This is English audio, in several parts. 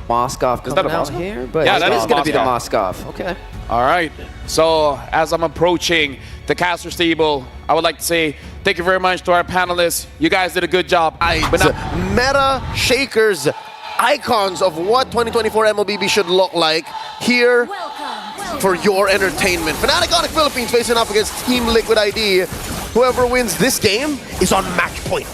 Moskov coming out here, but yeah, that is going to be the Moskov. Moskov. Okay. All right. So as I'm approaching the caster's table, I would like to say thank you very much to our panelists. You guys did a good job. But meta shakers, icons of what 2024 MLBB should look like here for your entertainment. FNATIC ONIC Philippines facing off against Team Liquid ID. Whoever wins this game is on match point.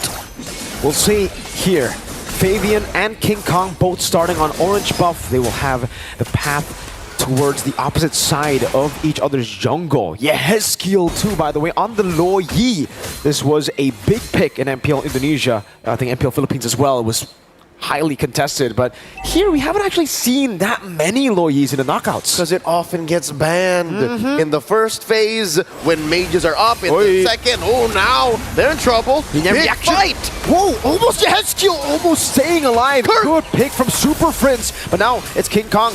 We'll see here. Fabian and King Kong both starting on orange buff. They will have the path towards the opposite side of each other's jungle. Yeah, Hezkiel too, by the way, on the Lo Yi. This was a big pick in MPL Indonesia. I think MPL Philippines as well. It was highly contested, but here we haven't actually seen that many Lo Yis in the knockouts. Because it often gets banned in the first phase when mages are up. In the second, oh, now they're in trouble. Big fight! Whoa, almost Hezkiel almost staying alive. Good pick from Super Friends, but now it's King Kong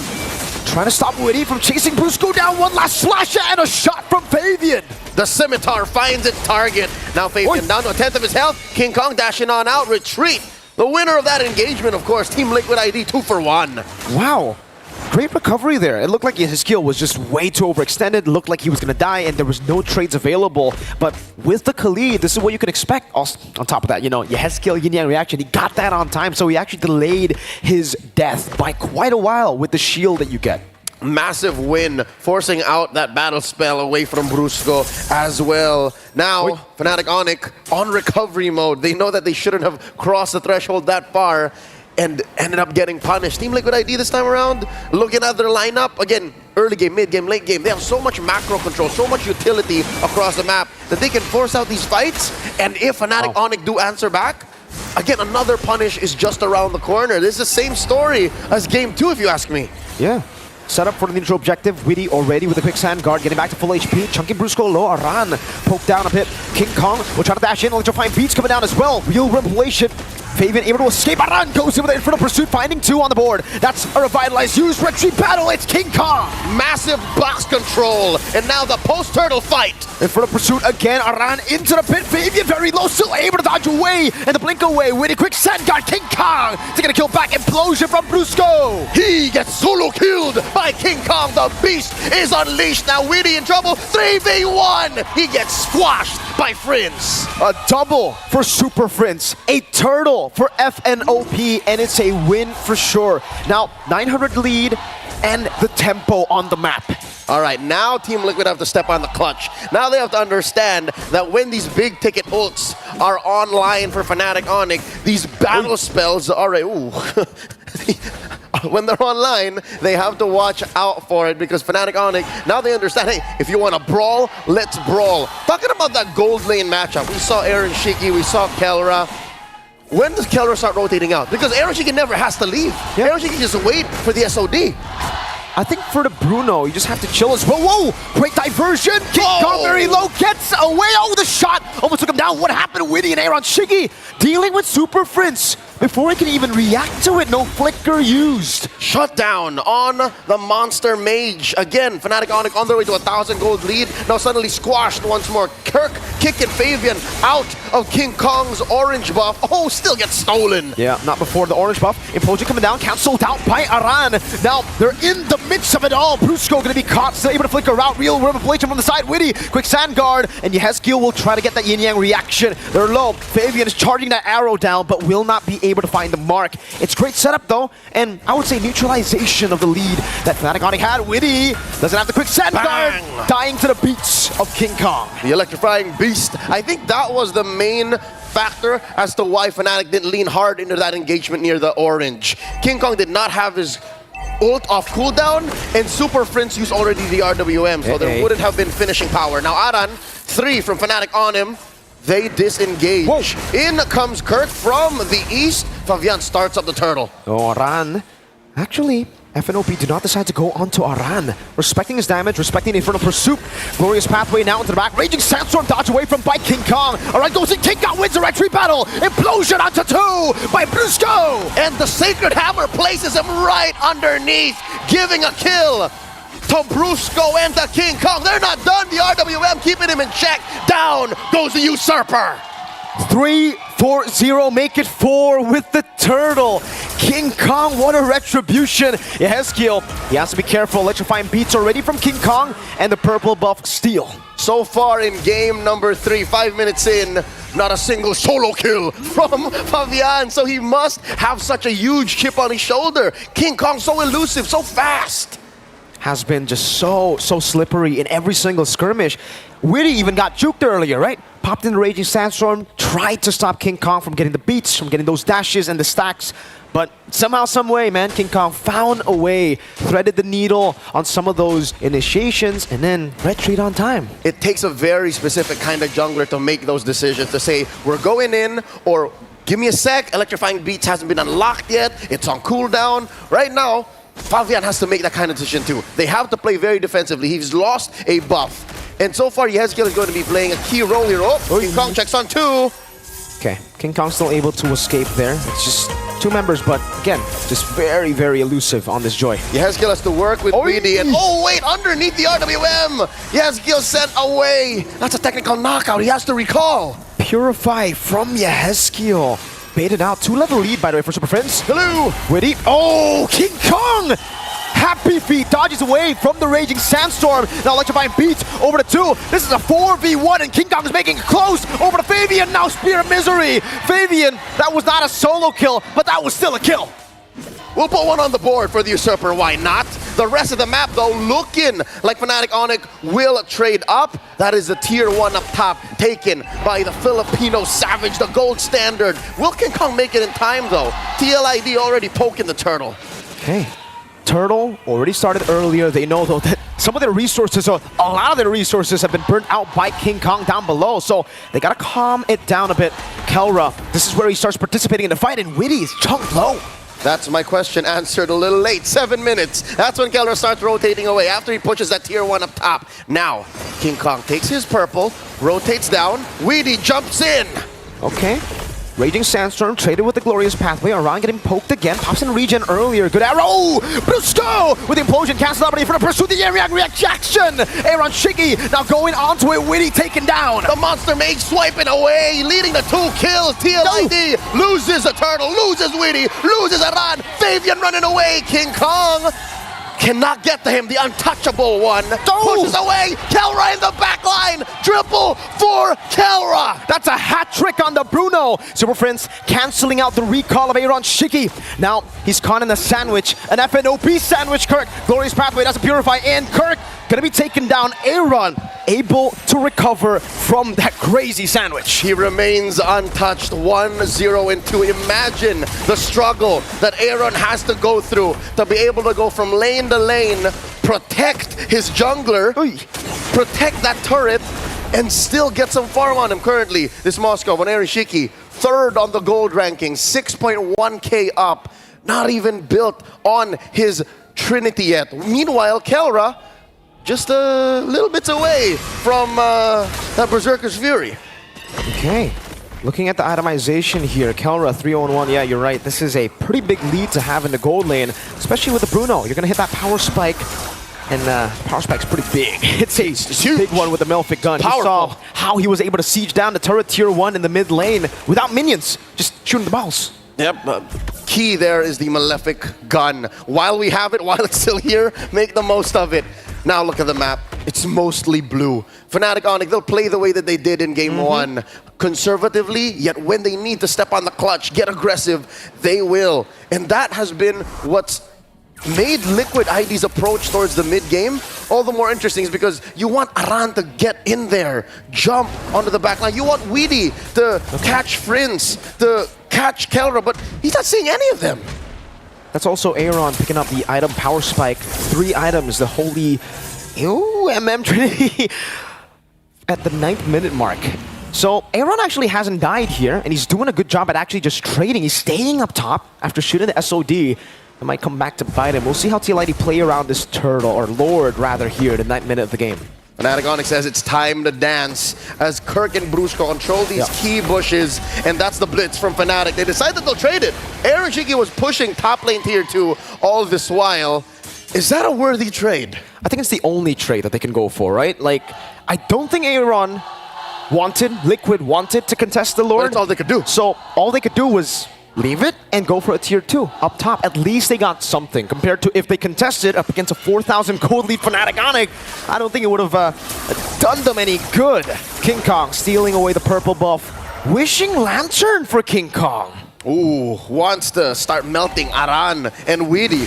trying to stop Witty from chasing Brusco down. One last slash and a shot from Fabian. The scimitar finds its target. Now Fabian down to a tenth of his health. King Kong dashing on out, retreat. The winner of that engagement, of course, Team Liquid ID 2 for 1. Wow. Great recovery there. It looked like his skill was just way too overextended. It looked like he was going to die and there was no trades available. But with the TLID, this is what you can expect. Also, on top of that, you know, Hezkiel yin-yang reaction, he got that on time, so he actually delayed his death by quite a while with the shield that you get. Massive win, forcing out that battle spell away from Brusco as well. Now, FNATIC ONIC on recovery mode. They know that they shouldn't have crossed the threshold that far and ended up getting punished. Team Liquid ID this time around, looking at their lineup, again, early game, mid game, late game. They have so much macro control, so much utility across the map that they can force out these fights. And if FNATIC ONIC do answer back, again, another punish is just around the corner. This is the same story as game 2, if you ask me. Yeah. Set up for the neutral objective. Witty already with a quick sand guard, getting back to full HP. Chunky Brusco low. Aran poked down a bit. King Kong will try to dash in. Electrifying beats coming down as well. Real revelation. Fabian able to escape. Aran goes in with the Infernal Pursuit, finding 2 on the board. That's a revitalized use. Retreat battle. It's King Kong. Massive box control. And now the post-turtle fight. Infernal Pursuit again. Aran into the pit. Fabian very low. Still able to dodge away. And the blink away. Witty quick sand guard. King Kong taking a kill back. Implosion from Brusco. He gets solo killed by King Kong. The beast is unleashed. Now Witty in trouble. 3v1. He gets squashed by Friends. A double for Super Friends. A turtle for FNOP, and it's a win for sure. Now, 900 lead and the tempo on the map. All right, now Team Liquid have to step on the clutch. Now they have to understand that when these big ticket ults are online for FNATIC ONIC, these battle spells are when they're online, they have to watch out for it because FNATIC ONIC, now they understand, hey, if you want to brawl, let's brawl. Talking about that gold lane matchup, we saw Aaron Shiki, we saw Kelra. When does Kelra start rotating out? Because Aaron Shiki never has to leave. Yeah. Aaron Shiki just wait for the SOD. I think for the Bruno, you just have to chill as well. Whoa! Great diversion! King Kong very low, gets away! Oh, the shot almost took him down. What happened to Witty and Aaron Shiki? Dealing with Super Friends. Before he can even react to it, no flicker used. Shutdown on the Monster Mage. Again, FNATIC ONIC on their way to 1,000 gold lead. Now suddenly squashed once more. Kirk kicking Fabian out of King Kong's orange buff. Oh, still gets stolen. Yeah, not before the orange buff. Implosion coming down, cancelled out by Aran. Now they're in the midst of it all. Brusco gonna be caught, still able to flicker out. Real revelation from the side. Witty, quick sand guard, and Hezkiel will try to get that yin-yang reaction. They're low. Fabian is charging that arrow down, but will not be able to find the mark. It's great setup though, and I would say neutralization of the lead that FNATIC ONIC had. Witty doesn't have the quick sand guard, dying to the beats of King Kong. The electrifying beast. I think that was the main factor as to why FNATIC didn't lean hard into that engagement near the orange. King Kong did not have his ult off cooldown, and Super Friends used already the RWM, so there wouldn't have been finishing power. Now Aran, 3 from FNATIC on him. They disengage. Whoa. In comes Kurt from the east. Fabian starts up the turtle. Oh, Aran. Actually, FNOP do not decide to go onto Aran. Respecting his damage, respecting the Infernal Pursuit. Glorious pathway now into the back. Raging Sandstorm dodge away from by King Kong. Aran goes in, King Kong wins the retreat battle. Implosion onto 2 by Brusco. And the Sacred Hammer places him right underneath, giving a kill to Brusco and to King Kong. They're not done. The RWM keeping him in check. Down goes the Usurper. 3-4-0, make it 4 with the turtle. King Kong, what a retribution. Yehezkiel, he has to be careful. Electrifying beats already from King Kong and the purple buff Steel. So far in game number 3, 5 minutes in, not a single solo kill from Fabian. So he must have such a huge chip on his shoulder. King Kong so elusive, so fast. Has been just so slippery in every single skirmish. Witty even got juked earlier, right? Popped in the Raging Sandstorm, tried to stop King Kong from getting the beats, from getting those dashes and the stacks. But somehow, some way, man, King Kong found a way, threaded the needle on some of those initiations, and then retreat on time. It takes a very specific kind of jungler to make those decisions, to say, we're going in, or give me a sec, Electrifying Beats hasn't been unlocked yet, it's on cooldown. Right now, Fabian has to make that kind of decision too. They have to play very defensively. He's lost a buff. And so far, Yehezkiel is going to be playing a key role here. Oh, King Kong checks on 2. Okay, King Kong still able to escape there. It's just 2 members, but again, just very, very elusive on this Joy. Yehezkiel has to work with Weedy, and oh wait, underneath the RWM! Yehezkiel sent away! That's a technical knockout, he has to recall! Purify from Yehezkiel. Baited out, 2-level lead, by the way, for Super Friends. Hello! Witty. Oh, King Kong! Happy Feet dodges away from the Raging Sandstorm. Now Electrifying Beats over to 2. This is a 4v1 and King Kong is making it close. Over to Fabian, now Spear of Misery. Fabian, that was not a solo kill, but that was still a kill. We'll put one on the board for the Usurper, why not? The rest of the map, though, looking like FNATIC ONIC will trade up. That is the tier 1 up top, taken by the Filipino Savage, the gold standard. Will King Kong make it in time, though? TLID already poking the turtle. Okay. Turtle already started earlier. They know, though, that some of their resources, or a lot of their resources, have been burnt out by King Kong down below. So they got to calm it down a bit. Kelra, this is where he starts participating in the fight, and Witty is chunked low. That's my question answered a little late. 7 minutes. That's when Kelra starts rotating away after he pushes that tier 1 up top. Now, King Kong takes his purple, rotates down. Weedy jumps in. Okay. Raging Sandstorm traded with the Glorious Pathway. Aran getting poked again. Pops in regen earlier. Good arrow! Brusco with the Implosion cancelled out, but for the pursue the area reaction. Aaron Shiggy now going onto it. Witty taken down. The Monster Mage swiping away, leading to 2 kills. TLID loses the turtle, loses Witty, loses Aran. Fabian running away. King Kong cannot get to him. The untouchable one pushes away. Kelra in the back line. Triple for Kelra. That's a hat trick on the Bruno. Super Friends canceling out the recall of Aaron Shiki. Now he's caught in a sandwich, an FNOP sandwich. Kirk, Glorious Pathway doesn't purify, and Kirk gonna be taken down. Aaron able to recover from that crazy sandwich. He remains untouched. 1-0 and 2. Imagine the struggle that Aaron has to go through to be able to go from lane to lane, protect his jungler, protect that turret, and still get some farm on him currently. This Moscow, when Aaron Shiki, 3rd on the gold ranking, 6.1k up, not even built on his Trinity yet. Meanwhile, Kelra, just a little bits away from that Berserker's Fury. Okay. Looking at the itemization here, Kelra 3-0-1, yeah, you're right. This is a pretty big lead to have in the gold lane, especially with the Bruno. You're going to hit that power spike, and power spike's pretty big. It's a big one with the Malefic gun. You saw how he was able to siege down the turret tier 1 in the mid lane without minions, just shooting the balls. Yep. Key there is the Malefic gun. While we have it, while it's still here, make the most of it. Now look at the map. It's mostly blue. FNATIC ONIC, they'll play the way that they did in game 1. Conservatively, yet when they need to step on the clutch, get aggressive, they will. And that has been what's made Liquid ID's approach towards the mid-game all the more interesting, is because you want Aran to get in there, jump onto the backline. You want Weedy to catch Prince, to catch Kelra, but he's not seeing any of them. That's also Aaron picking up the item power spike. 3 items, the holy MM Trinity at the 9th minute mark. So Aaron actually hasn't died here, and he's doing a good job at actually just trading. He's staying up top after shooting the SOD. It might come back to bite him. We'll see how TLID play around this turtle, or Lord rather, here, the 9th minute of the game. FNATIC ONIC says it's time to dance as Kirk and Brusco control these key bushes, and that's the blitz from FNATIC. They decided they'll trade it. Aaron Shiki was pushing top lane tier 2 all this while. Is that a worthy trade? I think it's the only trade that they can go for, right? Like, I don't think Aaron Liquid wanted to contest the Lord. But that's all they could do. So all they could do was leave it and go for a tier 2 up top. At least they got something compared to if they contested up against a 4,000 gold lead FNATIC ONIC. I don't think it would have done them any good. King Kong stealing away the purple buff. Wishing Lantern for King Kong. Ooh, wants to start melting Aran and Weedy.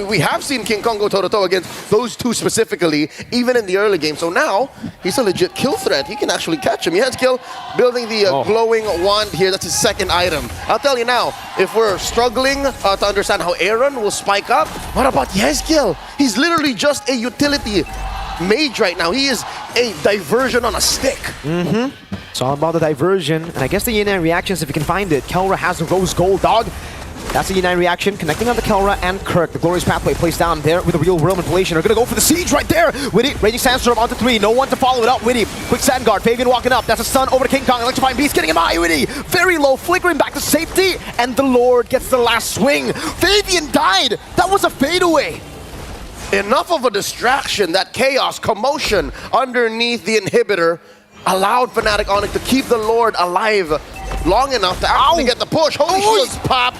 We have seen King Kong go toe-to-toe against those two specifically, even in the early game. So now, he's a legit kill threat. He can actually catch him. He has kill, building the glowing wand here. That's his second item. I'll tell you now, if we're struggling to understand how Aaron will spike up, what about Yezkiel? He's literally just a utility mage right now. He is a diversion on a stick. It's all about the diversion, and I guess the Yin reactions, if you can find it. Kelra has the rose gold, dog. That's the Yin reaction, connecting on the Kelra and Kirk. The glorious pathway placed down there with a real world manipulation. They're gonna go for the siege right there. Witty, Raging Sandstorm onto 3. No one to follow it up. Witty, quick sand guard. Fabian walking up. That's a stun over to King Kong. Electrifying Beast getting him high. Witty, very low, flickering back to safety, and the Lord gets the last swing. Fabian died. That was a fadeaway. Enough of a distraction. That chaos, commotion underneath the inhibitor allowed FNATIC ONIC to keep the Lord alive long enough to actually get the push. Holy shields popped.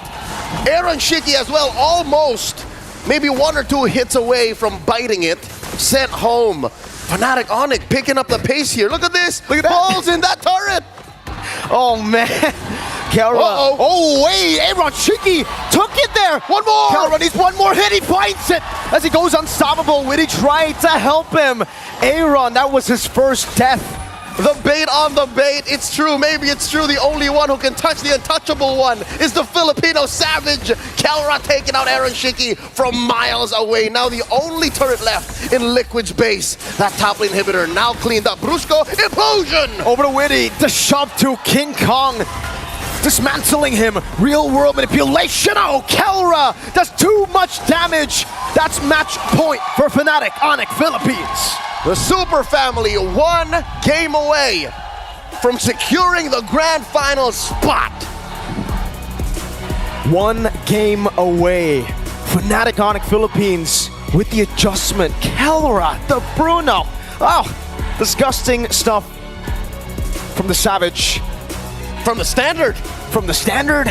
Aaron Shiki as well, almost maybe 1 or 2 hits away from biting it. Sent home. FNATIC ONIC picking up the pace here. Look at this. Look at that. Balls in that turret. Oh, man. Kelra. Oh, wait. Aaron Shiki took it there. One more. Kelra needs one more hit. He finds it as he goes unstoppable. Witty tried to help him. Aaron, that was his first death. The bait on the bait. It's true. Maybe it's true. The only one who can touch the untouchable one is the Filipino savage. Kelra taking out Aaron Shiki from miles away. Now the only turret left in Liquid's base. That top lane inhibitor now cleaned up. Brusco, implosion! Over to Witty. The shove to King Kong. Dismantling him. Real world manipulation. Oh, Kelra does too much damage. That's match point for FNATIC ONIC Philippines. The Super Family 1 game away from securing the grand final spot. 1 game away. FNATIC ONIC Philippines with the adjustment. Kelra, the Bruno. Oh, disgusting stuff from the Savage. From the standard. From the standard.